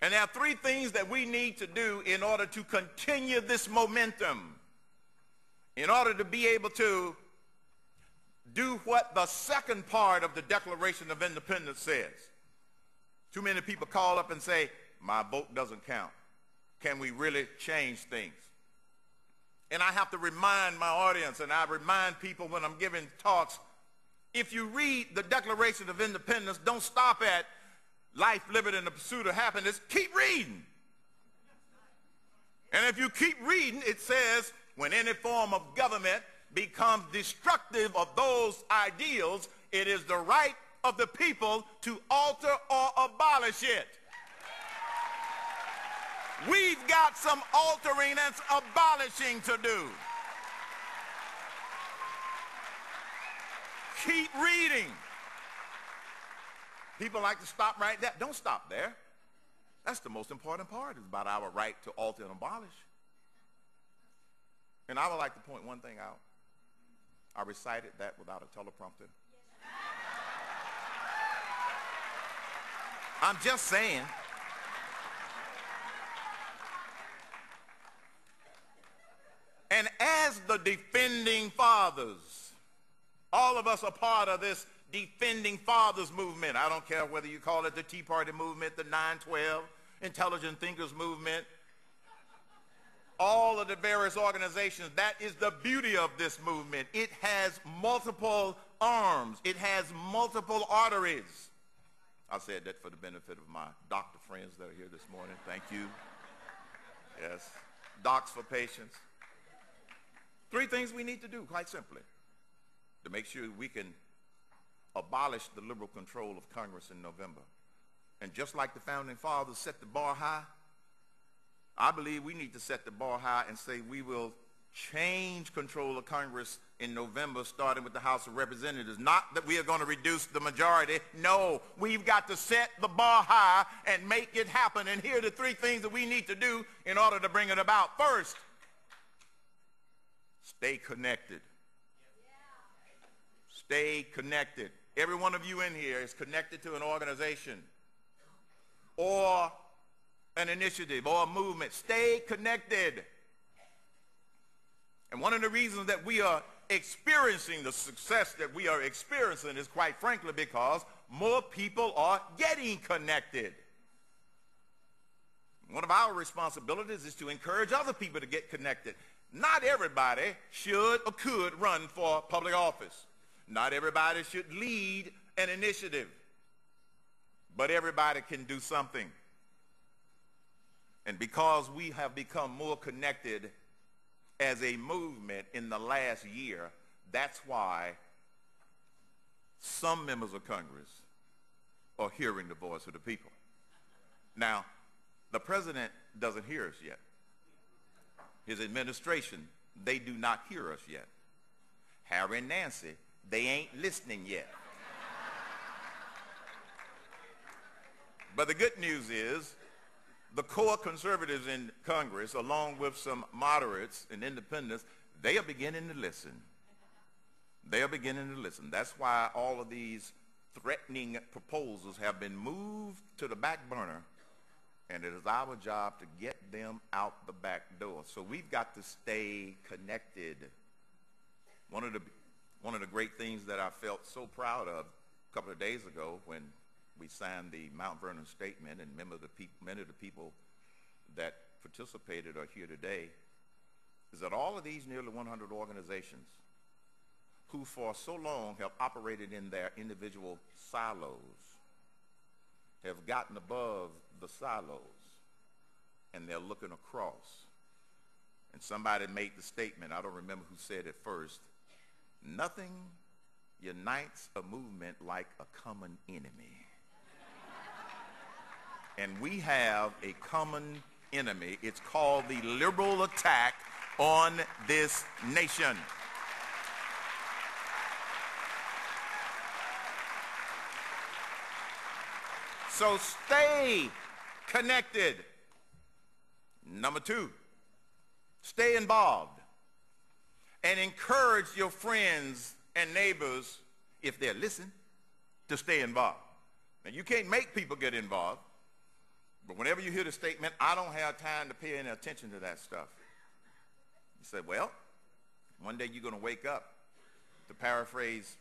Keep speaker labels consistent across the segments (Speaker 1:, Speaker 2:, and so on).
Speaker 1: And there are three things that we need to do in order to continue this momentum, in order to be able to do what the second part of the Declaration of Independence says. Too many people call up and say, my vote doesn't count. Can we really change things? And I have to remind my audience, and I remind people when I'm giving talks, if you read the Declaration of Independence, don't stop at life, liberty, and the pursuit of happiness. Keep reading. And if you keep reading, it says, when any form of government becomes destructive of those ideals, it is the right of the people to alter or abolish it. We've got some altering and abolishing to do. Keep reading. People like to stop right there. Don't stop there. That's the most important part, is about our right to alter and abolish. And I would like to point one thing out. I recited that without a teleprompter. I'm just saying. And as the defending fathers, all of us are part of this defending fathers movement. I don't care whether you call it the Tea Party movement, the 912, Intelligent Thinkers movement, all of the various organizations. That is the beauty of this movement. It has multiple arms. It has multiple arteries. I said that for the benefit of my doctor friends that are here this morning. Thank you. Yes. Docs for patients. Three things we need to do, quite simply, to make sure we can abolish the liberal control of Congress in November. And just like the founding fathers set the bar high, I believe we need to set the bar high and say we will change control of Congress in November, starting with the House of Representatives. Not that we are going to reduce the majority. No, we've got to set the bar high and make it happen. And here are the three things that we need to do in order to bring it about. First, stay connected. Stay connected. Every one of you in here is connected to an organization or an initiative or a movement. Stay connected. And one of the reasons that we are experiencing the success that we are experiencing is, quite frankly, because more people are getting connected. One of our responsibilities is to encourage other people to get connected. Not everybody should or could run for public office. Not everybody should lead an initiative. But everybody can do something. And because we have become more connected as a movement in the last year, that's why some members of Congress are hearing the voice of the people. Now, the president doesn't hear us yet. His administration, they do not hear us yet. Harry and Nancy, they ain't listening yet. But the good news is, the core conservatives in Congress, along with some moderates and independents, they are beginning to listen. They are beginning to listen. That's why all of these threatening proposals have been moved to the back burner, and it is our job to get them out the back door. So we've got to stay connected. One of the great things that I felt so proud of a couple of days ago when we signed the Mount Vernon Statement, and many of the people that participated are here today, is that all of these nearly 100 organizations who for so long have operated in their individual silos have gotten above the silos, and they're looking across. And somebody made the statement, I don't remember who said it first, nothing unites a movement like a common enemy. And we have a common enemy. It's called the liberal attack on this nation. So stay connected. Number two, stay involved and encourage your friends and neighbors, if they're listening, to stay involved. Now, you can't make people get involved, but whenever whenever you hear the statement, I don't have time to pay any attention to that stuff, you say, well, one day you're going to wake up. To paraphrase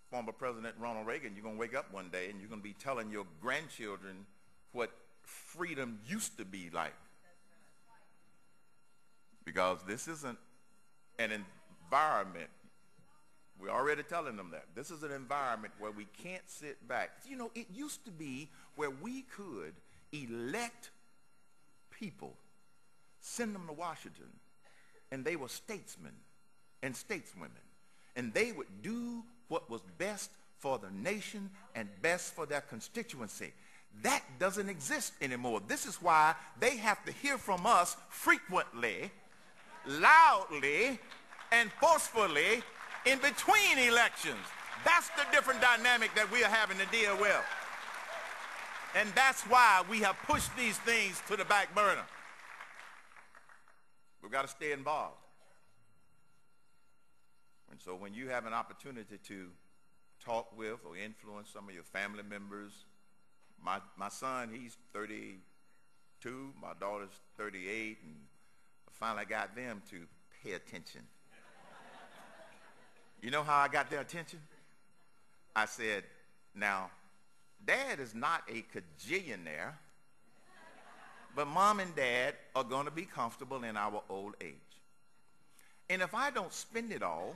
Speaker 1: former President Ronald Reagan, you're going to wake up one day and you're going to be telling your grandchildren what freedom used to be like. Because this isn't an environment. We're already telling them that. This is an environment where we can't sit back. You know, it used to be where we could elect people, send them to Washington, and they were statesmen and stateswomen. And they would do what was best for the nation and best for their constituency. That doesn't exist anymore. This is why they have to hear from us frequently, loudly, and forcefully in between elections. That's the different dynamic that we are having to deal with. And that's why we have pushed these things to the back burner. We've got to stay involved. And so when you have an opportunity to talk with or influence some of your family members, my son, he's 32, my daughter's 38, and I finally got them to pay attention. You know how I got their attention? I said, now, Dad is not a cajillionaire, but Mom and Dad are going to be comfortable in our old age. And if I don't spend it all,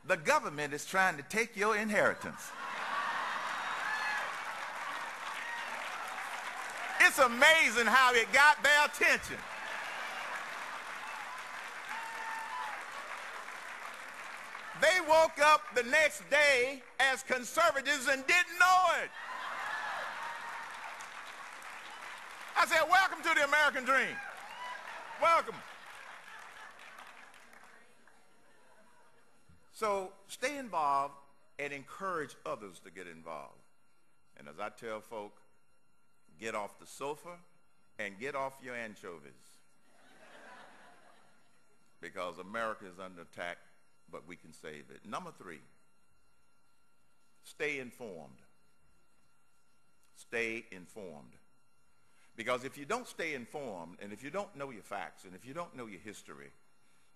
Speaker 1: the government is trying to take your inheritance. It's amazing how it got their attention. They woke up the next day as conservatives and didn't know it. I said, welcome to the American dream. Welcome. So stay involved and encourage others to get involved. And as I tell folk, get off the sofa and get off your anchovies. Because America is under attack, but we can save it. Number 3, stay informed. Stay informed. Because if you don't stay informed, and if you don't know your facts, and if you don't know your history,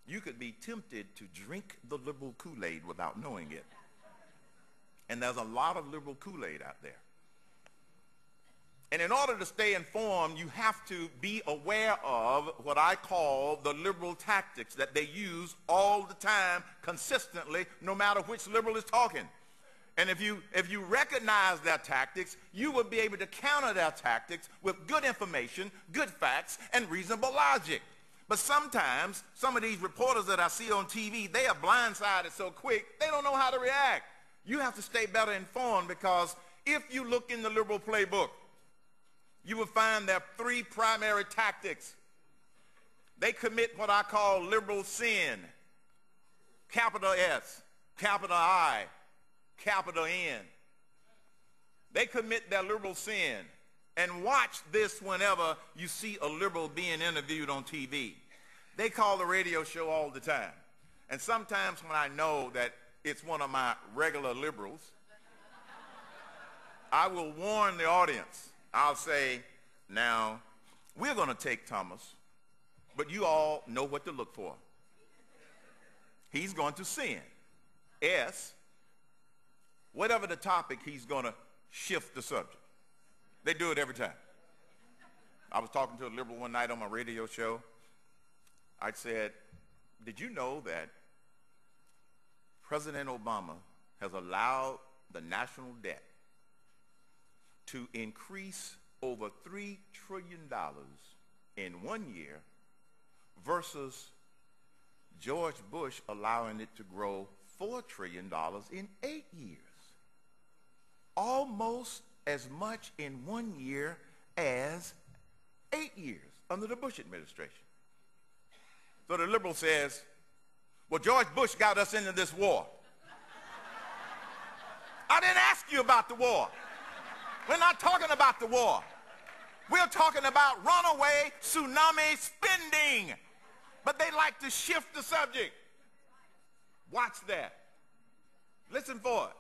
Speaker 1: you could be tempted to drink the liberal Kool-Aid without knowing it. And there's a lot of liberal Kool-Aid out there. And in order to stay informed, you have to be aware of what I call the liberal tactics that they use all the time, consistently, no matter which liberal is talking. And if you recognize their tactics, you will be able to counter their tactics with good information, good facts, and reasonable logic. But sometimes, some of these reporters that I see on TV, they are blindsided so quick, they don't know how to react. You have to stay better informed, because if you look in the liberal playbook, you will find there are 3 primary tactics. They commit what I call liberal sin. Capital S, capital I, capital N. They commit their liberal sin. And watch this whenever you see a liberal being interviewed on TV. They call the radio show all the time. And sometimes when I know that it's one of my regular liberals, I will warn the audience. I'll say, now, we're going to take Thomas, but you all know what to look for. He's going to sin. S, whatever the topic, he's going to shift the subject. They do it every time. I was talking to a liberal one night on my radio show. I said, did you know that President Obama has allowed the national debt to increase over $3 trillion in 1 year versus George Bush allowing it to grow $4 trillion in 8 years? Almost as much in 1 year as 8 years under the Bush administration. So the liberal says, well, George Bush got us into this war. I didn't ask you about the war. We're not talking about the war. We're talking about runaway tsunami spending. But they like to shift the subject. Watch that. Listen for it.